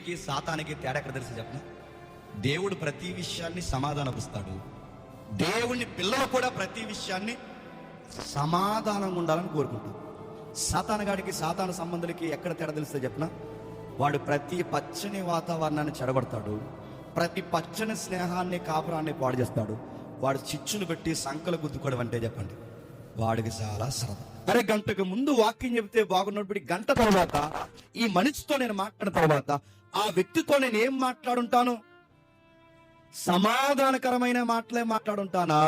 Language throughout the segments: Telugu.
దేవుడికి సాతానికి తేడా ఎక్కడ తెలుసు చెప్పిన? దేవుడు ప్రతి విషయాన్ని సమాధానపరుస్తాడు. దేవుని పిల్లలు కూడా ప్రతి విషయాన్ని సమాధానంగా ఉండాలని కోరుకుంటాడు. సాతానగాడికి సాతాను సంబంధులకి ఎక్కడ తేడా తెలుస్తుంది చెప్పిన? వాడు ప్రతి పచ్చని వాతావరణాన్ని చెడగొడతాడు, ప్రతి పచ్చని స్నేహాన్ని కాపురాన్ని పాడు చేస్తాడు. వాడు చిచ్చులు పెట్టి సంకలు గుద్దుకోవడం అంటే చెప్పండి వాడికి చాలా సరదా. అరే గంటకు ముందు వాక్యం చెబితే బాగున్నప్పుడు గంట తర్వాత ఈ మనిషితో నేను మాట్లాడిన తర్వాత ఆ వ్యక్తితో నేను ఏం మాట్లాడుంటాను? సమాధానకరమైన మాటలే మాట్లాడుంటానా,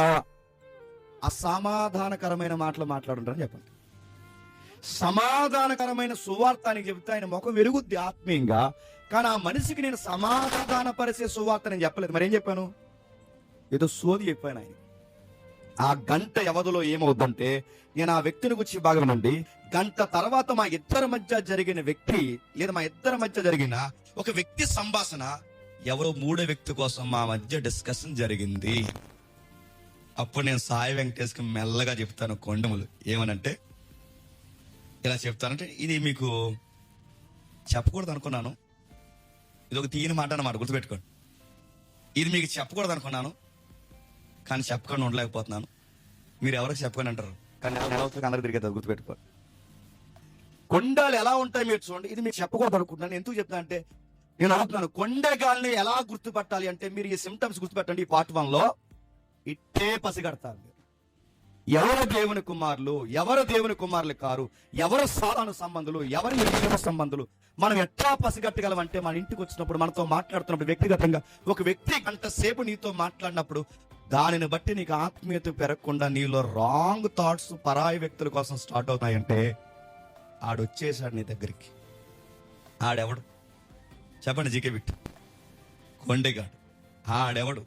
అసమాధానకరమైన మాటలు మాట్లాడుంటానని చెప్పండి. సమాధానకరమైన సువార్త అని చెబితే ఆయన ముఖం వెలుగుద్ది ఆత్మీయంగా, కానీ ఆ మనిషికి నేను సమాధానపరిచే సువార్త నేను చెప్పలేదు. మరేం చెప్పాను? ఏదో సోది చెప్పాను ఆయన. ఆ గంట వ్యవధిలో ఏమవుద్దంటే నేను ఆ వ్యక్తిని గురించి బాగా వినండి. గంట తర్వాత మా ఇద్దరి మధ్య జరిగిన వ్యక్తి లేదా మా ఇద్దరి మధ్య జరిగిన ఒక వ్యక్తి సంభాషణ ఎవరో మూడో వ్యక్తి కోసం మా మధ్య డిస్కషన్ జరిగింది. అప్పుడు నేను సాయి వెంకటేష్కి మెల్లగా చెప్తాను కొండములు ఏమనంటే, ఇలా చెప్తానంటే ఇది మీకు చెప్పకూడదు అనుకున్నాను, ఇది ఒక తీయని మాట అన్నమాట, గుర్తుపెట్టుకోండి. ఇది మీకు చెప్పకూడదు అనుకున్నాను కానీ చెప్పకుండా ఉండలేకపోతున్నాను. మీరు ఎవరికి చెప్పని అంటారు కానీ అందరికి తిరిగేది, గుర్తుపెట్టుకోండి. కొండలు ఎలా ఉంటాయి మీరు చూడండి. ఇది మీకు చెప్పకూడదు అనుకుంటున్నాను. ఎందుకు చెప్తున్నా అంటే నేను అనుకున్నాను కొండగాల్ని ఎలా గుర్తుపట్టాలి అంటే మీరు ఈ సిమ్టమ్స్ గుర్తుపెట్టండి. ఈ పార్ట్ 1లో ఇట్టే పసిగడతారు. ఎవరు దేవుని కుమారులు, ఎవరు దేవుని కుమారులు కారు, ఎవరు సాధారణ సంబంధులు, ఎవరు నిజ సంబంధులు, మనం ఎట్లా పసిగట్టగలం అంటే మన ఇంటికి వచ్చినప్పుడు మనతో మాట్లాడుతున్నప్పుడు వ్యక్తిగతంగా ఒక వ్యక్తి గంట సేపు నీతో మాట్లాడినప్పుడు దానిని బట్టి నీకు ఆత్మీయత పెరగకుండా నీలో రాంగ్ థాట్స్ పరాయి వ్యక్తుల కోసం స్టార్ట్ అవుతాయంటే ఆడొచ్చేసాడు నీ దగ్గరికి. ఆడెవడు చెప్పండి? జీకే బిట్టు కొండెగాడు. ఆడెవడు?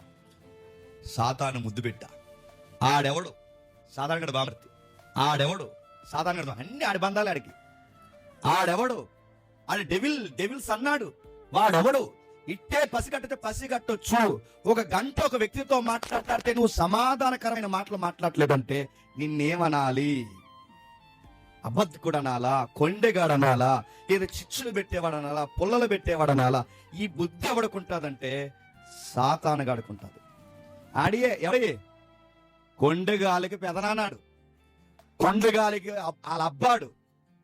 సాతాను ముద్దు బిడ్డ. ఆడెవడు? సాధారణ బామర్తి. ఆడెవడు? సాధారణ అన్ని ఆడి బంధాలు ఆడికి. ఆడెవడు? ఆడి డెవిల్స్ అన్నాడు. వాడెవడు? ఇట్టే పసిగట్టితే పసిగట్టొచ్చు. ఒక గంట ఒక వ్యక్తితో మాట్లాడితే నువ్వు సమాధానకరమైన మాటలు మాట్లాడలేదంటే నిన్నేమనాలి? అబద్ధకుడు అనాలా, కొండెగాడు అనాలా, లేదా చిచ్చులు పెట్టేవాడు అనాలా, పుల్లలు పెట్టేవాడు అనాలా? ఈ బుద్ధి ఎవడుకుంటాదంటే సాతానుగాడుకుంటుంది. ఆడియే ఎవడి? కొండగాలికి పెదనాన్నాడు, కొండగాలికి వాళ్ళ అబ్బాడు.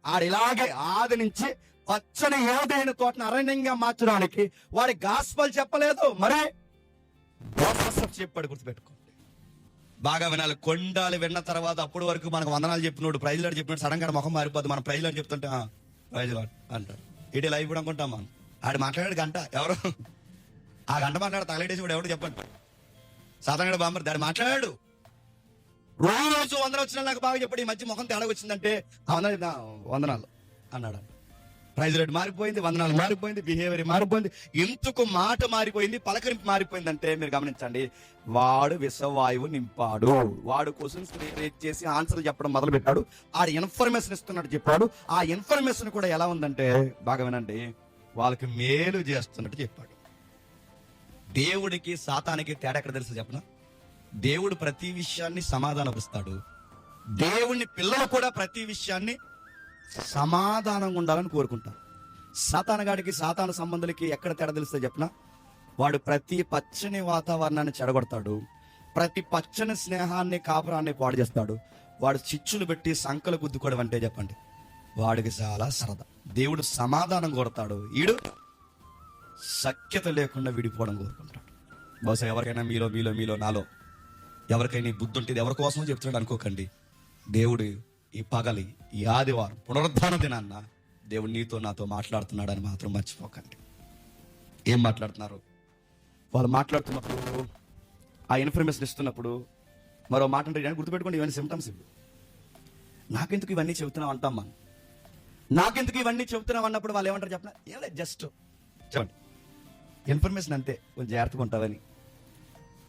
ఆడిలాగే ఆది నుంచి పచ్చని ఏదైన తోటను అరణ్యంగా మార్చడానికి వాడి గాస్పల్ చెప్పలేదు, మరి చెప్పాడు. గుర్తుపెట్టుకోండి, బాగా వినాలి. కొండాలు విన్న తర్వాత అప్పటి వరకు మనకు వందనాలు చెప్పినోడు ప్రైజ్ లాడు చెప్పినట్టు సడన్ గా ముఖం మారిపోద్ది. మనం ప్రైజ్ లాడు చెప్తుంటే ప్రైజ్ లాడు అంటాడు. ఇటు లైవ్ కూడా అనుకుంటాం మనం. ఆడు మాట్లాడాడు గంట, ఎవరు ఆ గంట మాట్లాడు తగలేడేసి కూడా ఎవరు చెప్పండి. సాధారణ బాంబర్ దాడు మాట్లాడాడు. రోజు వందలు వచ్చిన నాకు బాగా చెప్పాడు. ఈ మధ్య ముఖం తేడా వచ్చిందంటే వందనాలు అన్నాడు. ప్రైజ్ రేట్ మారిపోయింది, వందనాలు మారిపోయింది, బిహేవియర్ మారిపోయింది, ఎందుకు మాట మారిపోయింది, పలకరింపు మారిపోయిందంటే మీరు గమనించండి. వాడు విషవాయువు నింపాడు. వాడు క్వశ్చన్స్ క్రియేట్ చేసి ఆన్సర్లు చెప్పడం మొదలు పెట్టాడు. ఆ ఇన్ఫర్మేషన్ ఇస్తున్నట్టు చెప్పాడు. ఆ ఇన్ఫర్మేషన్ కూడా ఎలా ఉందంటే బాగా వినండి, వాళ్ళకి మేలు చేస్తున్నట్టు చెప్పాడు. దేవుడికి సాతానికి తేడా ఎక్కడ తెలుసు చెప్పిన? దేవుడు ప్రతి విషయాన్ని సమాధానపరుస్తాడు. దేవుని పిల్లలు కూడా ప్రతి విషయాన్ని సమాధానంగా ఉండాలని కోరుకుంటారు. సాతానగాడికి సాతాను సంబంధులకి ఎక్కడ తేడా తెలుస్తుంది చెప్పిన? వాడు ప్రతి పచ్చని వాతావరణాన్ని చెడగొడతాడు, ప్రతి పచ్చని స్నేహాన్ని కాపురాన్ని పాడు చేస్తాడు. వాడు చిచ్చులు పెట్టి సంకలు గుద్దుకోవడం అంటే చెప్పండి వాడికి చాలా సరదా. దేవుడు సమాధానం కోరుతాడు, ఈడు సఖ్యత లేకుండా విడిపోవడం కోరుకుంటాడు. బహుశా ఎవరికైనా మీలో మీలో మీలో నాలో ఎవరికైనా బుద్ధి ఉంటుంది, ఎవరి కోసం చెప్తున్నాడు అనుకోకండి. దేవుడు ఈ పగలి, ఈ ఆదివారం పునరుద్ధాన దినాన్న దేవుడు నీతో నాతో మాట్లాడుతున్నాడని మాత్రం మర్చిపోకండి. ఏం మాట్లాడుతున్నారు? వాళ్ళు మాట్లాడుతున్నప్పుడు ఆ ఇన్ఫర్మేషన్ ఇస్తున్నప్పుడు మరో మాట అంటే గుర్తుపెట్టుకోండి, ఇవన్నీ సిమ్టమ్స్. ఇవి నాకెందుకు ఇవన్నీ చెబుతున్నావు అంటాం మనం. నాకెందుకు ఇవన్నీ చెబుతున్నావు అన్నప్పుడు వాళ్ళు ఏమంటారు చెప్పిన? ఏం లేదు, జస్ట్ చెప్పండి ఇన్ఫర్మేషన్ అంతే, కొంచెం జాగ్రత్తగా ఉంటావని.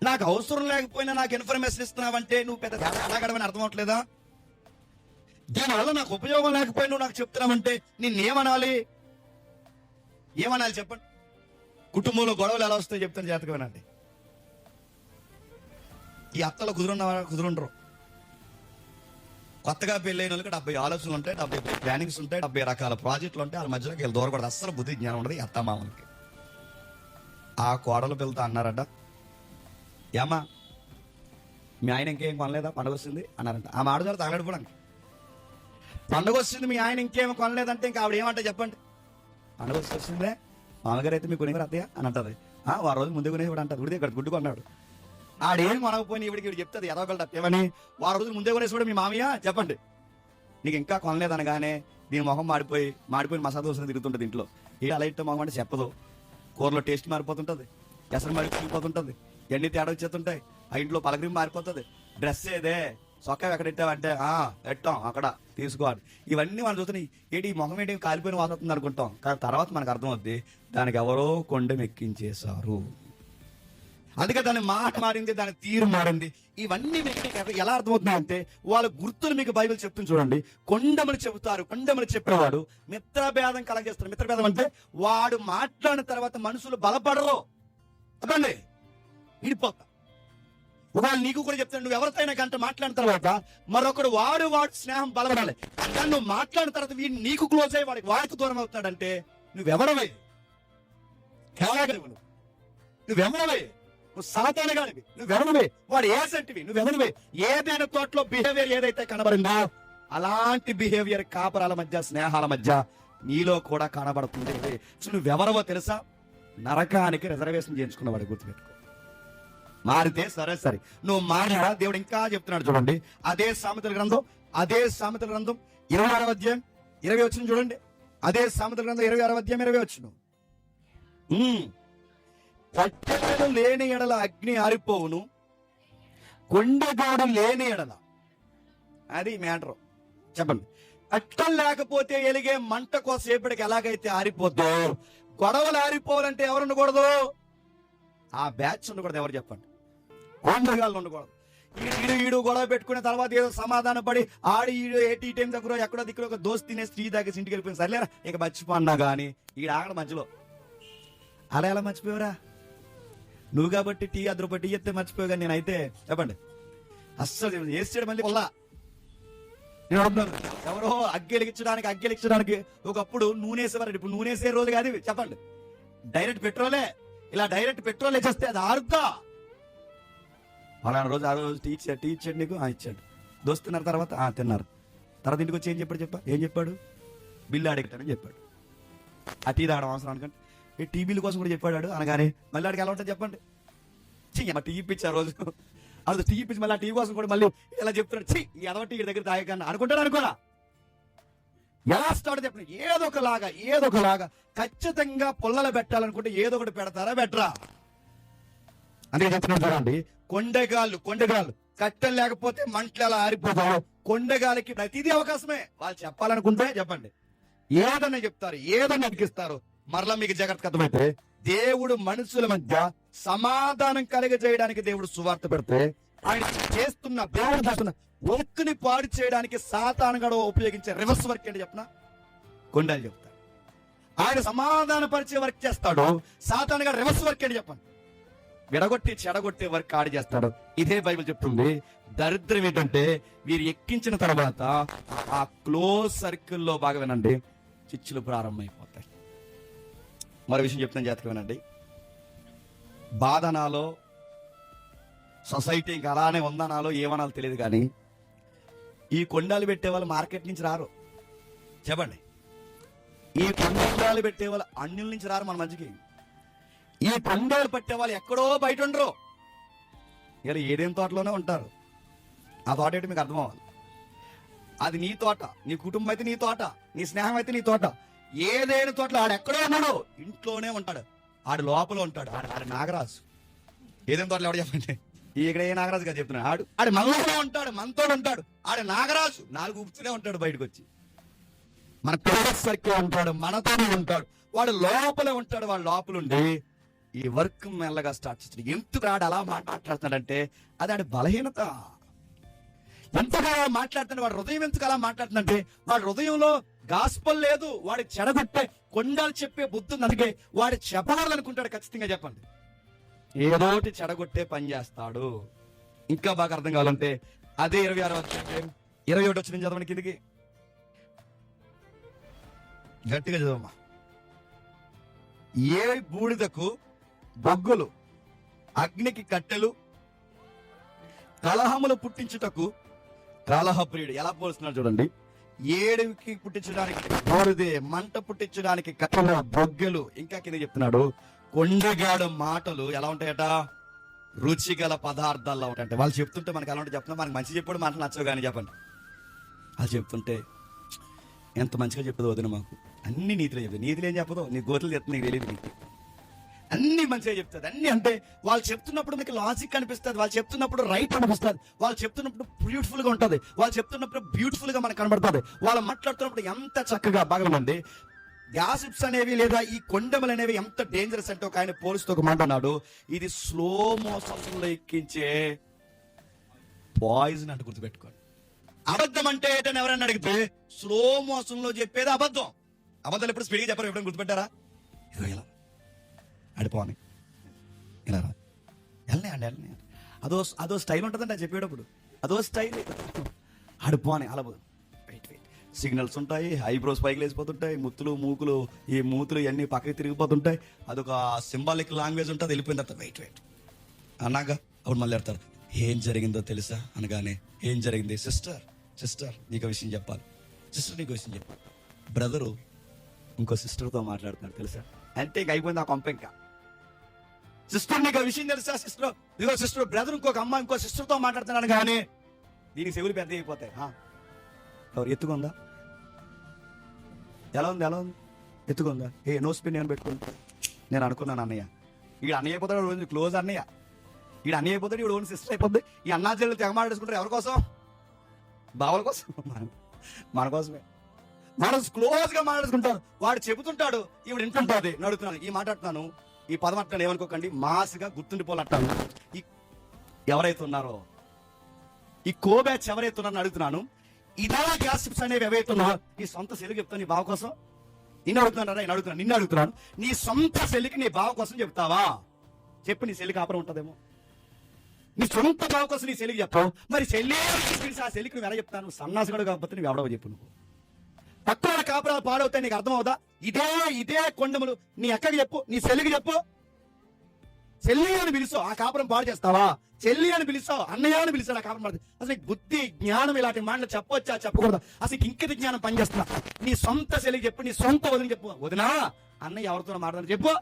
నాకు అవసరం లేకపోయినా నాకు ఇన్ఫర్మేషన్ ఇస్తున్నావంటే నువ్వు పెద్ద అలాగడమని అర్థం అవట్లేదా? దీనివల్ల నాకు ఉపయోగం లేకపోయినా నువ్వు నాకు చెప్తున్నావంటే నిన్నేమనాలి? ఏమనాలి చెప్పండి? కుటుంబంలో గొడవలు ఎలా వస్తాయో చెప్తాను, జాగ్రత్తగా వినండి. ఈ అత్తలో కుదురుండరు. కొత్తగా పెళ్ళైన వాళ్ళకి 70 ఆలోచనలు ఉంటాయి, 70 ప్లానింగ్స్ ఉంటాయి, 70 రకాల ప్రాజెక్టులు ఉంటాయి. వాళ్ళ మధ్యలోకి వీళ్ళు దూరకూడదు. అస్సలు బుద్ధి జ్ఞానం ఉండదు ఈ అత్తమామలకి. ఆ కోడలు పిల్లతో అన్నారట, ఏమ్మా మీ ఆయన ఇంకేం కొనలేదా, పండుగ వస్తుంది అన్నారంట. ఆ మాటతో తగలడిపోవడానికి, పండుగ వస్తుంది మీ ఆయన ఇంకేం కొనలేదంటే ఇంకా ఆవిడ ఏమంటే చెప్పండి, పండుగ వస్తుందే మామగారు అయితే మీకు కొనేవారు అత్తయ్య అని అంటది. ఆ రోజు ముందే కొనేవాడు అంటారు, ఉడితే ఇక్కడ గుడ్డు కొన్నాడు. ఆడేం కొనకపోయినా ఇవిడికి చెప్తుంది ఎదవగలట ఏమని, వారం రోజులు ముందే కొనేసి మీ మామయ్య చెప్పండి నీకు ఇంకా కొనలేదు అనగానే దీని మొహం మాడిపోయిన మసాలా దోశ తిరుగుతుంటుంది ఇంట్లో. అలా ఇట్ట మొహం అంటే చెప్పదు. కూరలో టేస్ట్ మారిపోతుంటుంది, ఎసరు మారిపోతుంటుంది, ఎన్ని తేడా వచ్చేస్తుంటాయి, ఆ ఇంట్లో పలకరింపు మారిపోతుంది. డ్రెస్ ఏదే సొక్క ఎక్కడ పెట్టావంటే పెట్టాం అక్కడ తీసుకోవాలి. ఇవన్నీ మనం చూస్తున్నాయి. ఏంటి ఈ మొహం ఏంటి కాలిపోయిన వాసవుతుంది అనుకుంటాం, కానీ తర్వాత మనకు అర్థమవుద్ది దానికి ఎవరో కొండ ఎక్కించేశారు. అందుకే దాని మాట మారింది, దాని తీరు మారింది. ఇవన్నీ మీకు ఎలా అర్థమవుతున్నాయంటే వాళ్ళ గుర్తులు మీకు బైబిల్ చెప్తుంది చూడండి. కొండమని చెబుతారు, కొండమని చెప్పేవాడు మిత్రభేదం కలగజేస్తారు. మిత్రభేదం అంటే వాడు మాట్లాడిన తర్వాత మనుషులు బలపడరు, అదండి ఇడిపోతా. ఒకవేళ నీకు కూడా చెప్తాను, నువ్వు ఎవరితోనైనా గంట మాట్లాడిన తర్వాత మరొకడు వాడు స్నేహం బలపడాలి. కానీ నువ్వు మాట్లాడిన తర్వాత వీడు నీకు క్లోజ్ అయ్యి వాడికి దూరం అవుతాడంటే నువ్వెవరవే, నువ్వెవరవే, నువ్వు సాతానుగానివి, నువ్వెవరివే, వాడు ఏసంటివి, నువ్వెవరివే. ఏదైనా తోటలో బిహేవియర్ ఏదైతే కనబడిందో అలాంటి బిహేవియర్ కాపరాల మధ్య, స్నేహాల మధ్య నీలో కూడా కనబడుతుంది. సో నువ్వెవరవో తెలుసా, నరకానికి రిజర్వేషన్ చేయించుకున్నవాడు, గుర్తుపెట్టుకో. మారితే సరే, నువ్వు మారా దేవుడు ఇంకా చెప్తున్నాడు చూడండి. అదే సామెతల గ్రంథం 26వ అధ్యాయం 20 వచ్చిన చూడండి. అదే సామెతల గ్రంథం 26వ అధ్యాయం 20 వచ్చిన, కట్టెలు లేని ఎడల అగ్ని ఆరిపోవును, కొండగాడు లేని ఎడల, అది మ్యాటర్. చెప్పండి, కట్టెలు లేకపోతే ఎలిగే మంట కోసేపటికి ఎలాగైతే ఆరిపోద్దో, గొడవలు ఆరిపోవాలంటే ఎవరు ఉండకూడదు, ఆ బ్యాచ్ ఉండకూడదు. ఎవరు చెప్పండి, కొండగాళ్ళు ఉండకూడదు. ఈడు గొడవ పెట్టుకున్న తర్వాత ఏదో సమాధాన పడి ఈడు ఏటీ టైం దగ్గర ఎక్కడో దిక్కులో ఒక దోస్త్ తినే స్త్రీ దగ్గర ఇంటికి వెళ్ళిపోయింది, సర్లేరా ఇక మర్చిపోన్నా కానీ ఈడు ఆగడం మధ్యలో. అలా ఎలా మర్చిపోయారా, నువ్వు కాబట్టి టీ ₹10 టీ ఎత్తే మర్చిపోయా, కానీ నేనైతే చెప్పండి అస్సలు వేసాడు మళ్ళీ పొల్లా. ఎవరో అగ్గెలిగించడానికి ఒకప్పుడు నూనెసేవారు, ఇప్పుడు నూనెసే రోజు కాదు చెప్పండి, డైరెక్ట్ పెట్రోలే. ఇలా డైరెక్ట్ పెట్రోల్ వేసేస్తే అది ఆరుద్దా. ఆ రోజు టీ ఇచ్చాడు నీకు, ఇచ్చాడు. దోస్తున్నారు, తర్వాత తిన్నారు. తర్వాత ఇంటికి వచ్చి ఏం చెప్పాడు బిల్లు అడిగితాడని చెప్పాడు. ఆ టీ తాగడం అవసరం అనుకోండి, ఈ టీ బిల్లు కోసం కూడా చెప్పాడు అనగానే మళ్ళీ అడిగి ఎలా ఉంటుంది చెప్పండి. టీ ఇప్పించి ఆ రోజు అది టీ ఇప్పించి మళ్ళీ ఆ టీ కోసం కూడా మళ్ళీ ఇలా చెప్తున్నాడు, ఈ అదవ టీ దగ్గర తాగకన్నా అనుకుంటాడు. అనుకోరా ఎలా స్టార్ట్ చెప్పండి, ఏదో ఒకలాగా ఖచ్చితంగా పుల్లలు పెట్టాలనుకుంటే ఏదో ఒకటి పెడతారా బెటరా. అందుకే చెప్తున్నాడు చూడండి, కొండగాళ్ళు కట్టెలు లేకపోతే మంటలు ఎలా ఆరిపోతావు. కొండగాలికి ప్రతిదీ అవకాశమే. వాళ్ళు చెప్పాలనుకుంటే చెప్పండి, ఏదన్నా చెప్తారు, ఏదన్నా అడిగిస్తారు. మరలా మీకు జాగ్రత్త అర్థమైతే దేవుడు మనుషుల మధ్య సమాధానం కలిగజేయడానికి దేవుడు సువార్త పెడితే ఆయన చేస్తున్న దేవుడు చేస్తున్న వర్క్ని పాడు చేయడానికి సాతానుగా ఉపయోగించే రివర్స్ వర్క్ ఏంటి చెప్పనా, కొండలు చెప్తాడు. ఆయన సమాధాన పరిచే వర్క్ చేస్తాడు, సాతానుగా రివర్స్ వర్క్ ఏంటి చెప్పండి, విడగొట్టి చెడగొట్టే వర్క్ ఆడి చేస్తాడు. ఇదే బైబిల్ చెప్తుంది. దరిద్రం ఏంటంటే వీరు ఎక్కించిన తర్వాత ఆ క్లోజ్ సర్కిల్లో బాగా వినండి, చిచ్చులు ప్రారంభమైపోతాయి. మరో విషయం చెప్తాను, జాతర వినండి. బాధనాలో సొసైటీ ఇంకా అలానే ఉందనాలో ఏమనాలో తెలియదు, కానీ ఈ కొండాలు పెట్టే వాళ్ళు మార్కెట్ నుంచి రారు చెప్పండి. ఈ కొండాలు పెట్టే వాళ్ళు అన్యుల నుంచి రారు మన మంచికి. ఈ కొండాలు పట్టే వాళ్ళు ఎక్కడో బయట ఉండరు, ఇలా ఏదేం తోటలోనే ఉంటారు. ఆ తోట ఏంటి మీకు అర్థం అవ్వాలి. అది నీ తోట, నీ కుటుంబం అయితే నీ తోట, నీ స్నేహం అయితే నీ తోట. ఏదైనా తోటలో ఆడెక్కడో ఉన్నాడు, ఇంట్లోనే ఉంటాడు, ఆడు లోపల ఉంటాడు. ఆడు నాగరాజు. ఏదైనా తోటలో ఎవడు చెప్పండి, ఇక్కడ ఏ నాగరాజు గారు చెప్తున్నాడు, ఆడు మనలో ఉంటాడు, మనతో ఉంటాడు. ఆడు నాగరాజు 4 ఊపుతూనే ఉంటాడు, బయటకు వచ్చి మన పిల్లసరికి ఉంటాడు, మనతోనే ఉంటాడు. వాడు లోపలే ఉంటాడు. వాడు లోపల ఉండి ఈ వర్క్ మెల్లగా స్టార్ట్ చేస్తాడు. ఎందుకు ఆడు అలా మాట్లాడుతున్నాడంటే అది ఆడి బలహీనత. ఎంతగా మాట్లాడుతున్నాడు, వాడు హృదయం ఎందుకు అలా మాట్లాడుతుందంటే వాడి హృదయంలో గాస్పల్ లేదు. వాడి చెడగొట్టే కొండాలు చెప్పే బుద్ధి ఉంది. అందుకే వాడు చెప్పాలనుకుంటాడు. ఖచ్చితంగా చెప్పండి, ఏదోటి చెడగొట్టే పని చేస్తాడు. ఇంకా బాగా అర్థం కావాలంటే అదే 26వ అధ్యాయం 21 వచ్చిన చదవని కిందికి గట్టిగా చదవమ్మా. ఏ బూడిదకు బొగ్గులు, అగ్నికి కట్టెలు, కలహములు పుట్టించుటకు కలహప్రియుడు. ఎలా పోలుస్తున్నాడు చూడండి. ఏడుకి పుట్టించడానికి బోరుదే, మంట పుట్టించడానికి కట్టెలు, బొగ్గలు. ఇంకా కింద చెప్తున్నాడు, కొండగాడు మాటలు ఎలా ఉంటాయట? రుచిగల పదార్థాల్లో ఉంటాయంటే. వాళ్ళు చెప్తుంటే మనకి ఎలా ఉంటే చెప్తున్నా, మనకి మంచి చెప్పాడు మాటలు నచ్చవు కానీ చెప్పండి. అది చెప్తుంటే ఎంత మంచిగా చెప్పదు వదిన మాకు. అన్ని నీతిలో చెప్తుంది. నీతిలో ఏం చెప్పదు, నీ గోతులు చెప్తుంది, నీకు తెలియదు. నీకు అన్ని మంచిగా చెప్తుంది. అన్ని అంటే వాళ్ళు చెప్తున్నప్పుడు మీకు లాజిక్ అనిపిస్తుంది, వాళ్ళు చెప్తున్నప్పుడు రైట్ అనిపిస్తుంది, వాళ్ళు చెప్తున్నప్పుడు బ్యూటిఫుల్ గా ఉంటుంది, వాళ్ళు చెప్తున్నప్పుడు బ్యూటిఫుల్ గా మనకు కనబడుతుంది, వాళ్ళు మాట్లాడుతున్నప్పుడు ఎంత చక్కగా బాగుంది. గ్యాసిప్స్ అనేవి లేదా ఈ కొండములు అనేవి ఎంత డేంజరస్ అంటే ఒక ఆయన పోలీసుతో ఒక మాట అన్నాడు, ఇది స్లో మోషన్స్ లో ఎక్కించే పాయిజన్ అంటే గుర్తుపెట్టుకోండి. అబద్ధం అంటే ఏంటని ఎవరైనా అడిగితే స్లో మోషన్ లో చెప్పేది అబద్ధం. అబద్ధాలు ఎప్పుడు స్పీడ్గా చెప్పారు, ఎప్పుడైనా గుర్తుపెట్టారా? ఇదో ఇలా అడిపోని ఇలా వెళ్ళనే అండి అదో స్టైల్ ఉంటుందండి చెప్పేటప్పుడు. అదో స్టైల్ ఆడిపోని అలా సిగ్నల్స్ ఉంటాయి, ఐబ్రోస్ పైకి లేచిపోతుంటాయి, మూకులు ఈ మూతులు ఇవన్నీ పక్కకి తిరిగిపోతుంటాయి. అదొక సింబాలిక్ లాంగ్వేజ్ ఉంటుంది. వెళ్ళిపోయిన తర్వాత వెయిట్ అన్నాగా అప్పుడు మళ్ళీ వెళ్తారు. ఏం జరిగిందో తెలుసా అనగానే ఏం జరిగింది? సిస్టర్ నీకు విషయం చెప్పాలి, సిస్టర్ నీకు విషయం చెప్పాలి. బ్రదరు ఇంకో సిస్టర్తో మాట్లాడుతున్నాడు తెలుసా అంటే ఇంక అయిపోయింది ఆ కొంప. ఇంకా సిస్టర్ నీకు విషయం తెలుసా? సిస్టర్ బ్రదర్ ఇంకొక అమ్మ ఇంకో సిస్టర్తో మాట్లాడుతున్నాను కానీ దీనికి చెవులు పెద్ద అయిపోతాయి. ఎవరు ఎత్తుకుందా? ఎలా ఉంది ఎత్తుకుందా? నో స్పిన్ నేను పెట్టుకుంటా. నేను అనుకున్నాను అన్నయ్య ఇక్కడ అన్నయ్య అయిపోతాడు, రోజు క్లోజ్ అన్నయ్య ఇక్కడ అన్నయ్య అయిపోతాడు, ఇప్పుడు ఓన్ సిస్టర్ అయిపోద్ది. ఈ అన్నా చెల్లెలు తెగ మాట్లాడుకుంటారు ఎవరి కోసం? బావల కోసం, మన కోసమే. మనం క్లోజ్ గా మాట్లాడుకుంటారు. వాడు చెబుతుంటాడు, ఈవిడ వింటుంటుంది. నడుతున్నాను ఈ మాట్లాడుతున్నాను, ఈ పదం అంటాను ఏమనుకోకండి, మాస్గా గుర్తుండిపోలంటాను. ఈ ఎవరైతే ఉన్నారో ఈ కోబ్యాచ్ ఎవరైతే ఉన్నారో అడుగుతున్నాను. ఇదే గ్యాసిప్స్ అనేవి ఎవరైతున్నా నీ సొంత సెల్లికి చెప్తాను నీ బావ కోసం. నిన్ను అడుగుతున్నాను నీ సొంత సెల్లికి నీ బావ కోసం చెప్తావా? చెప్పు, నీ సెల్లికి కాపురం ఉంటుందేమో. నీ సొంత బావ కోసం నీ సెల్లికి చెప్పావు, మరి సెల్లి ఆ సెల్లికి నువ్వు ఎలా చెప్తాను? సన్నాసుడు కాకపోతే నువ్వు ఎవడవ చెప్పు. నువ్వు పక్కన కాపురాలు పాడవుతాయి, నీకు అర్థమవుదా? ఇదే కొండములు నీ అక్కకి చెప్పు, నీ సెల్లికి చెప్పు. చెల్లి అని పిలుస్తావు, ఆ కాపురం పాడు చేస్తావా? చెల్లి అని పిలుస్తావు, అన్నయ్య అని పిలుస్తాడు, ఆ కాపురం పాడు. అసలు బుద్ధి జ్ఞానం ఇలాంటి మాటలు చెప్పొచ్చా చెప్పకూడదు? అసలు ఇంకిత జ్ఞానం పనిచేస్తున్నా. నీ సొంత చెల్లికి చెప్పు, నీ సొంత వదిన చెప్పు. వదినా అన్నయ్య ఎవరితో మాట్లాడని చెప్పు.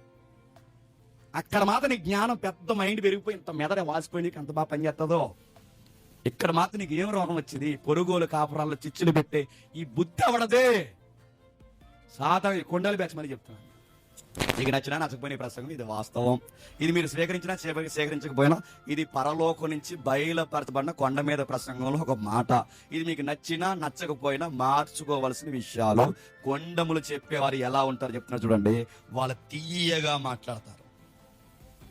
అక్కడ మాత్రం నీ జ్ఞానం పెద్ద మైండ్ పెరిగిపోయి ఇంత మెదడ వాసిపోయి నీకు అంత బాగా పనిచేస్తుందో. ఇక్కడ మాత్రం నీకు ఏం రోగం వచ్చింది? పొరుగులు కాపురాల్లో చిచ్చులు పెట్టే ఈ బుద్ధి అవడదే. సాధారణ కొండలు బ్యాచ్ మళ్ళీ చెప్తున్నాను. మీకు నచ్చినా నచ్చకపోయిన ప్రసంగం ఇది వాస్తవం. ఇది మీరు స్వీకరించినా స్వీకరించకపోయినా ఇది పరలోకం నుంచి బయలుపరచబడిన కొండ మీద ప్రసంగంలో ఒక మాట. ఇది మీకు నచ్చినా నచ్చకపోయినా మార్చుకోవలసిన విషయాలు. కొండములు చెప్పేవారు ఎలా ఉంటారు చెప్తున్నారు చూడండి. వాళ్ళు తీయగా మాట్లాడతారు.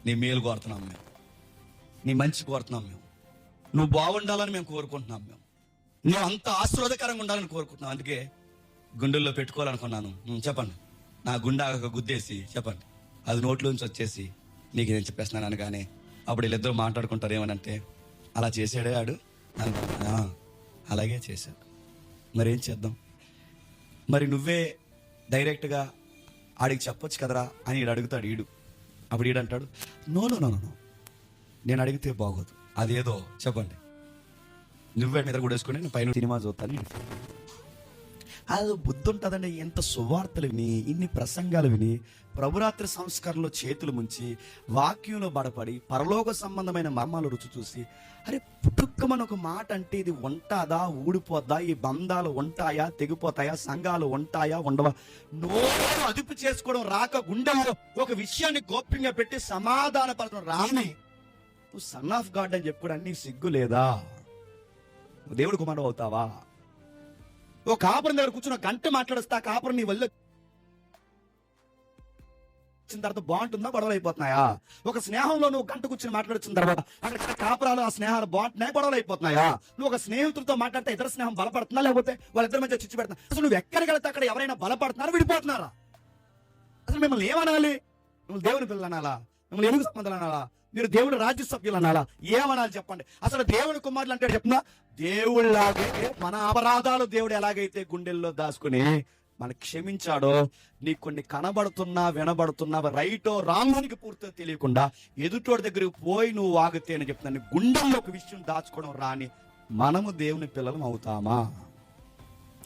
నీ మేలు కోరుతున్నాం మేము, నీ మంచి కోరుతున్నాం మేము, నువ్వు బాగుండాలని మేము కోరుకుంటున్నాం, నువ్వు అంత ఆశీర్వాదకరంగా ఉండాలని కోరుకుంటున్నాం. అందుకే గుండెల్లో పెట్టుకోవాలనుకున్నాను. చెప్పండి, నా గుండె గుద్దేసి చెప్పండి, అది నోట్లోంచి వచ్చేసి నీకు నేను చెప్పేస్తున్నాను అనగానే అప్పుడు వీళ్ళిద్దరూ మాట్లాడుకుంటారు. ఏమనంటే అలా చేసాడే ఆడు, అలాగే చేశాడు, మరేం చేద్దాం? మరి నువ్వే డైరెక్ట్గా ఆడికి చెప్పొచ్చు కదరా అని ఈడు అడుగుతాడు. అప్పుడు ఈడంటాడు, నో నేను అడిగితే బాగోదు, అదేదో చెప్పండి, నువ్వే నిద్ర కూడా వేసుకుని నేను పైన సినిమా చూస్తాను. అది బుద్ధి ఉంటుందండి. ఎంత సువార్తలు విని, ఇన్ని ప్రసంగాలు విని, ప్రభురాత్రి సంస్కరణలో చేతులు ముంచి, వాక్యంలో బడపడి, పరలోక సంబంధమైన మర్మాలు రుచి చూసి, అరే పుట్టుక్కమని ఒక మాట అంటే ఇది ఉంటాదా, ఊడిపోద్దా, ఈ బంధాలు ఉంటాయా, తెగిపోతాయా, సంఘాలు ఉంటాయా, ఉండవా? నోరు అదుపు చేసుకోవడం రాక గుండెలో ఒక విషయాన్ని గోప్యంగా పెట్టి సమాధాన పడడం రాని నువ్వు సన్ ఆఫ్ గాడ్ అని చెప్పుకోవడానికి నీకు సిగ్గు లేదా? దేవుడు కుమారుడు అవుతావా? ఓ కాపురం దగ్గర కూర్చున్న గంట మాట్లాడుస్తా, కాపురం నీ వల్ల వచ్చిన తర్వాత బాగుంటుందా, గొడవలు అయిపోతున్నాయా? ఒక స్నేహంలో నువ్వు గంట కూర్చుని మాట్లాడుతున్న తర్వాత అక్కడ కాపురాలు ఆ స్నేహాలు బాగుంటున్నాయి, గొడవలు అయిపోతున్నాయా? నువ్వు ఒక స్నేహితులతో మాట్లాడితే ఇతర స్నేహం బలపడుతున్నా, లేకపోతే వాళ్ళిద్దరి మధ్య చిచ్చు పెడుతున్నా? అసలు నువ్వు ఎక్కడికి వెళ్తే అక్కడ ఎవరైనా బలపడుతున్నారా, విడిపోతున్నారా? అసలు మిమ్మల్ని ఏమనాలి? మిమ్మల్ని దేవుని పిల్లలు అనాలా? మిమ్మల్ని ఎలుగు సంబంధాలు అనాలా? మీరు దేవుడు రాజ్య సభ్యులు అనాలా? ఏమనాలి చెప్పండి? అసలు దేవుని కుమారులు అంటే చెప్తున్నా, దేవుళ్ళలాగే మన అపరాధాలు దేవుడు ఎలాగైతే గుండెల్లో దాచుకుని మన క్షమించాడో, నీకు కొన్ని కనబడుతున్నా వినబడుతున్నా రైటో రాంగునికి పూర్తిగా తెలియకుండా ఎదుటోడి దగ్గరికి పోయి నువ్వు వాగితే అని చెప్తున్నాను, గుండెల్లో ఒక విషయం దాచుకోవడం రాని మనము దేవుని పిల్లలం అవుతామా?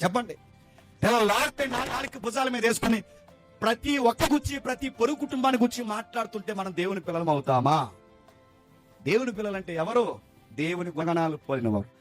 చెప్పండి. పిల్లలు లాగితే నాలుగు భుజాల మీద వేసుకుని ప్రతి ఒక్క గుచ్చి ప్రతి పొరుగు కుటుంబాన్ని గుచ్చి మాట్లాడుతుంటే మనం దేవుని పిల్లలం అవుతామా? దేవుని పిల్లలంటే ఎవరు? దేవుని గుణగణాలు పోలినవారు.